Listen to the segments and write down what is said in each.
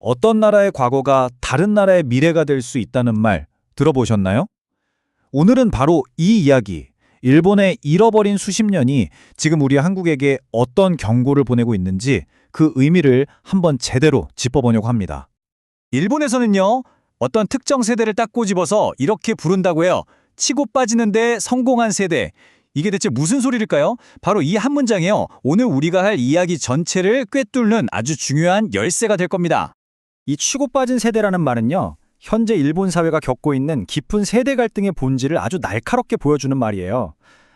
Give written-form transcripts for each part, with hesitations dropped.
어떤 나라의 과거가 다른 나라의 미래가 될 수 있다는 말 들어보셨나요? 오늘은 바로 이 이야기, 일본의 잃어버린 수십 년이 지금 우리 한국에게 어떤 경고를 보내고 있는지 그 의미를 한번 제대로 짚어보려고 합니다. 일본에서는요, 어떤 특정 세대를 딱 꼬집어서 이렇게 부른다고 해요. 치고 빠지는데 성공한 세대. 이게 대체 무슨 소리일까요? 바로 이 한 문장이요. 오늘 우리가 할 이야기 전체를 꿰뚫는 아주 중요한 열쇠가 될 겁니다. 이 치고 빠진 세대라는 말은요, 현재 일본 사회가 겪고 있는 깊은 세대 갈등의 본질을 아주 날카롭게 보여주는 말이에요.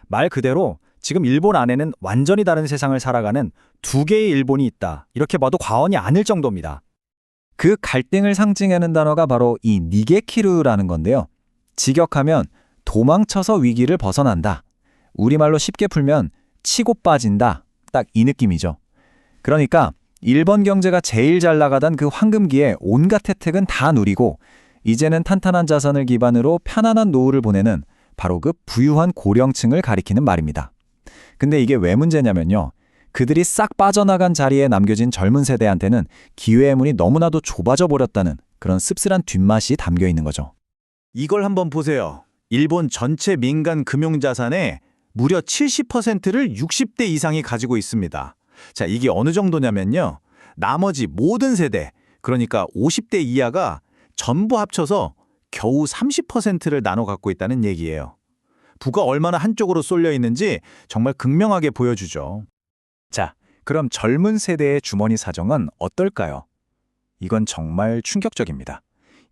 말 그대로 지금 일본 안에는 완전히 다른 세상을 살아가는 두 개의 일본이 있다. 이렇게 봐도 과언이 아닐 정도입니다. 그 갈등을 상징하는 단어가 바로 이 니게키루라는 건데요. 직역하면 도망쳐서 위기를 벗어난다. 우리말로 쉽게 풀면 치고 빠진다. 딱 이 느낌이죠. 그러니까 일본 경제가 제일 잘 나가던 그 황금기에 온갖 혜택은 다 누리고 이제는 탄탄한 자산을 기반으로 편안한 노후를 보내는 바로 그 부유한 고령층을 가리키는 말입니다. 근데 이게 왜 문제냐면요. 그들이 싹 빠져나간 자리에 남겨진 젊은 세대한테는 기회의 문이 너무나도 좁아져 버렸다는 그런 씁쓸한 뒷맛이 담겨 있는 거죠. 이걸 한번 보세요. 일본 전체 민간 금융자산의 무려 70%를 60대 이상이 가지고 있습니다. 자, 이게 어느 정도냐면요. 나머지 모든 세대, 그러니까 50대 이하가 전부 합쳐서 겨우 30%를 나눠 갖고 있다는 얘기예요. 부가 얼마나 한쪽으로 쏠려 있는지 정말 극명하게 보여주죠. 자, 그럼 젊은 세대의 주머니 사정은 어떨까요? 이건 정말 충격적입니다.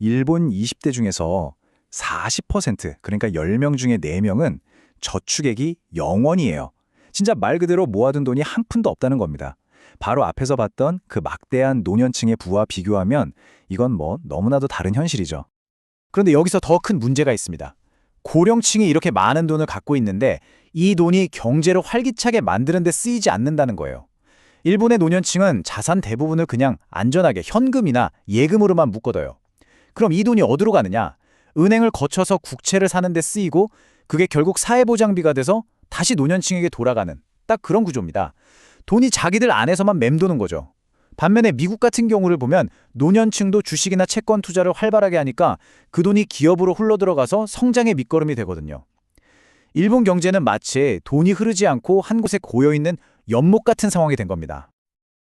일본 20대 중에서 40%, 그러니까 10명 중에 4명은 저축액이 0원이에요. 진짜 말 그대로 모아둔 돈이 한 푼도 없다는 겁니다. 바로 앞에서 봤던 그 막대한 노년층의 부와 비교하면 이건 뭐 너무나도 다른 현실이죠. 그런데 여기서 더 큰 문제가 있습니다. 고령층이 이렇게 많은 돈을 갖고 있는데 이 돈이 경제를 활기차게 만드는 데 쓰이지 않는다는 거예요. 일본의 노년층은 자산 대부분을 그냥 안전하게 현금이나 예금으로만 묶어둬요. 그럼 이 돈이 어디로 가느냐? 은행을 거쳐서 국채를 사는 데 쓰이고 그게 결국 사회보장비가 돼서 다시 노년층에게 돌아가는 딱 그런 구조입니다. 돈이 자기들 안에서만 맴도는 거죠. 반면에 미국 같은 경우를 보면 노년층도 주식이나 채권 투자를 활발하게 하니까 그 돈이 기업으로 흘러들어가서 성장의 밑거름이 되거든요. 일본 경제는 마치 돈이 흐르지 않고 한 곳에 고여있는 연못 같은 상황이 된 겁니다.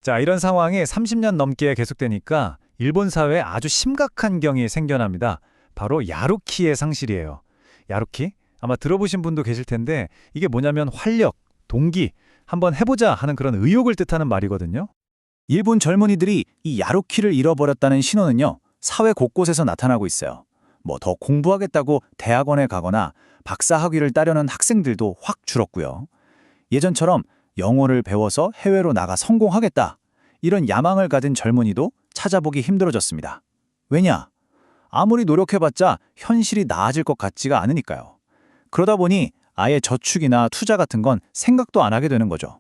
자, 이런 상황이 30년 넘게 계속되니까 일본 사회에 아주 심각한 경이 생겨납니다. 바로 야루키의 상실이에요. 야루키? 아마 들어보신 분도 계실 텐데 이게 뭐냐면 활력, 동기, 한번 해보자 하는 그런 의욕을 뜻하는 말이거든요. 일본 젊은이들이 이 야루키를 잃어버렸다는 신호는요, 사회 곳곳에서 나타나고 있어요. 뭐 더 공부하겠다고 대학원에 가거나 박사 학위를 따려는 학생들도 확 줄었고요. 예전처럼 영어를 배워서 해외로 나가 성공하겠다. 이런 야망을 가진 젊은이도 찾아보기 힘들어졌습니다. 왜냐? 아무리 노력해봤자 현실이 나아질 것 같지가 않으니까요. 그러다 보니 아예 저축이나 투자 같은 건 생각도 안 하게 되는 거죠.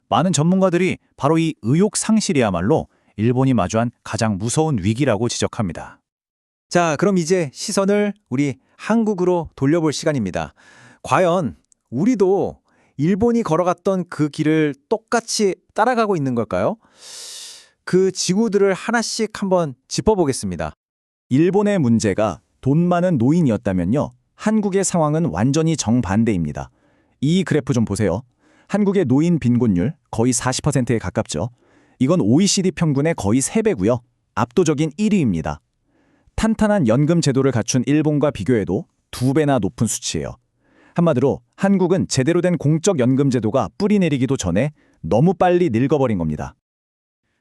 많은 전문가들이 바로 이 의욕 상실이야말로 일본이 마주한 가장 무서운 위기라고 지적합니다. 자, 그럼 이제 시선을 우리 한국으로 돌려볼 시간입니다. 과연 우리도 일본이 걸어갔던 그 길을 똑같이 따라가고 있는 걸까요? 그 지구들을 하나씩 한번 짚어보겠습니다. 일본의 문제가 돈 많은 노인이었다면요, 한국의 상황은 완전히 정반대입니다. 이 그래프 좀 보세요. 한국의 노인 빈곤율 거의 40%에 가깝죠. 이건 OECD 평균의 거의 3배고요. 압도적인 1위입니다. 탄탄한 연금 제도를 갖춘 일본과 비교해도 2배나 높은 수치예요. 한마디로 한국은 제대로 된 공적 연금 제도가 뿌리 내리기도 전에 너무 빨리 늙어버린 겁니다.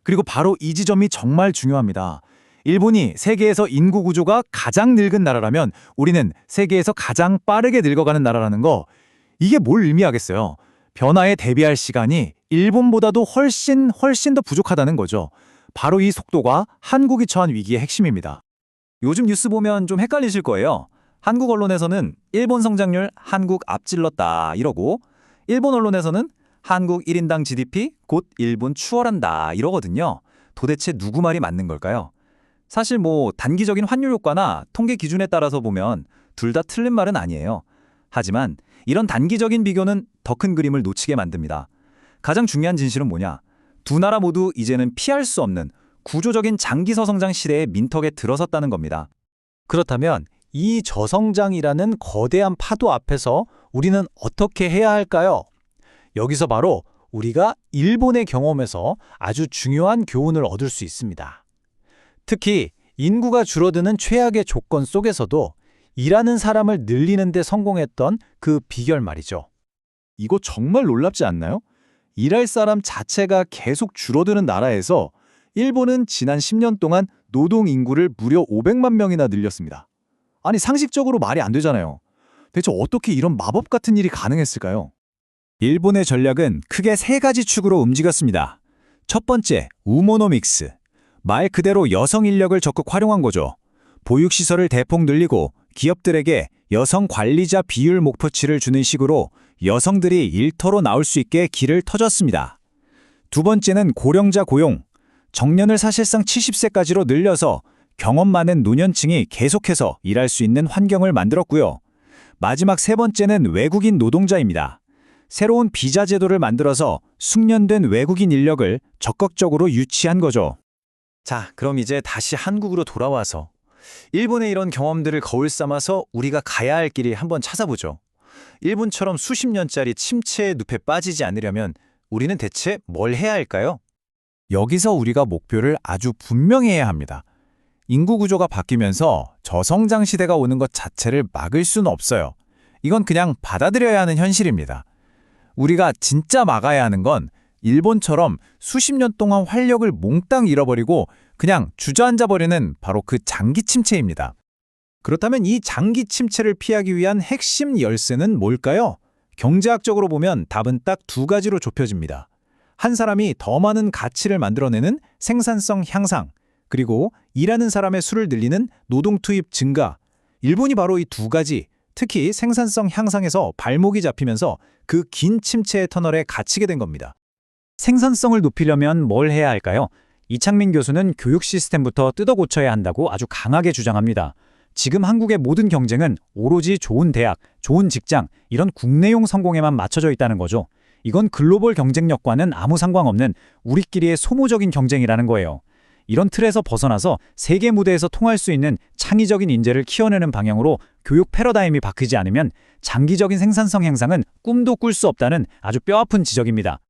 그리고 바로 이 지점이 정말 중요합니다. 일본이 세계에서 인구 구조가 가장 늙은 나라라면 우리는 세계에서 가장 빠르게 늙어가는 나라라는 거, 이게 뭘 의미하겠어요? 변화에 대비할 시간이 일본보다도 훨씬 더 부족하다는 거죠. 바로 이 속도가 한국이 처한 위기의 핵심입니다. 요즘 뉴스 보면 좀 헷갈리실 거예요. 한국 언론에서는 일본 성장률 한국 앞질렀다 이러고, 일본 언론에서는 한국 1인당 GDP 곧 일본 추월한다 이러거든요. 도대체 누구 말이 맞는 걸까요? 사실 뭐 단기적인 환율 효과나 통계 기준에 따라서 보면 둘 다 틀린 말은 아니에요. 하지만 이런 단기적인 비교는 더 큰 그림을 놓치게 만듭니다. 가장 중요한 진실은 뭐냐? 두 나라 모두 이제는 피할 수 없는 구조적인 장기서 성장 시대의 민턱에 들어섰다는 겁니다. 그렇다면 이 저성장이라는 거대한 파도 앞에서 우리는 어떻게 해야 할까요? 여기서 바로 우리가 일본의 경험에서 아주 중요한 교훈을 얻을 수 있습니다. 특히 인구가 줄어드는 최악의 조건 속에서도 일하는 사람을 늘리는 데 성공했던 그 비결 말이죠. 이거 정말 놀랍지 않나요? 일할 사람 자체가 계속 줄어드는 나라에서 일본은 지난 10년 동안 노동 인구를 무려 500만 명이나 늘렸습니다. 아니 상식적으로 말이 안 되잖아요. 대체 어떻게 이런 마법 같은 일이 가능했을까요? 일본의 전략은 크게 세 가지 축으로 움직였습니다. 첫 번째, 우모노믹스. 말 그대로 여성 인력을 적극 활용한 거죠. 보육시설을 대폭 늘리고 기업들에게 여성 관리자 비율 목표치를 주는 식으로 여성들이 일터로 나올 수 있게 길을 터줬습니다. 두 번째는 고령자 고용. 정년을 사실상 70세까지로 늘려서 경험 많은 노년층이 계속해서 일할 수 있는 환경을 만들었고요. 마지막 세 번째는 외국인 노동자입니다. 새로운 비자 제도를 만들어서 숙련된 외국인 인력을 적극적으로 유치한 거죠. 자, 그럼 이제 다시 한국으로 돌아와서 일본의 이런 경험들을 거울 삼아서 우리가 가야 할 길이 한번 찾아보죠. 일본처럼 수십 년짜리 침체의 늪에 빠지지 않으려면 우리는 대체 뭘 해야 할까요? 여기서 우리가 목표를 아주 분명히 해야 합니다. 인구 구조가 바뀌면서 저성장 시대가 오는 것 자체를 막을 수는 없어요. 이건 그냥 받아들여야 하는 현실입니다. 우리가 진짜 막아야 하는 건 일본처럼 수십 년 동안 활력을 몽땅 잃어버리고 그냥 주저앉아버리는 바로 그 장기 침체입니다. 그렇다면 이 장기 침체를 피하기 위한 핵심 열쇠는 뭘까요? 경제학적으로 보면 답은 딱 두 가지로 좁혀집니다. 한 사람이 더 많은 가치를 만들어내는 생산성 향상, 그리고 일하는 사람의 수를 늘리는 노동 투입 증가. 일본이 바로 이 두 가지, 특히 생산성 향상에서 발목이 잡히면서 그 긴 침체의 터널에 갇히게 된 겁니다. 생산성을 높이려면 뭘 해야 할까요? 이창민 교수는 교육 시스템부터 뜯어 고쳐야 한다고 아주 강하게 주장합니다. 지금 한국의 모든 경쟁은 오로지 좋은 대학, 좋은 직장, 이런 국내용 성공에만 맞춰져 있다는 거죠. 이건 글로벌 경쟁력과는 아무 상관없는 우리끼리의 소모적인 경쟁이라는 거예요. 이런 틀에서 벗어나서 세계 무대에서 통할 수 있는 창의적인 인재를 키워내는 방향으로 교육 패러다임이 바뀌지 않으면 장기적인 생산성 향상은 꿈도 꿀 수 없다는 아주 뼈아픈 지적입니다.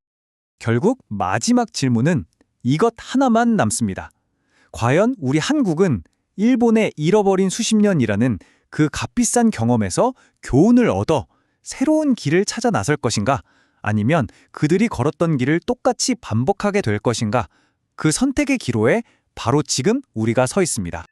결국 마지막 질문은 이것 하나만 남습니다. 과연 우리 한국은 일본의 잃어버린 수십 년이라는 그 값비싼 경험에서 교훈을 얻어 새로운 길을 찾아 나설 것인가? 아니면 그들이 걸었던 길을 똑같이 반복하게 될 것인가? 그 선택의 기로에 바로 지금 우리가 서 있습니다.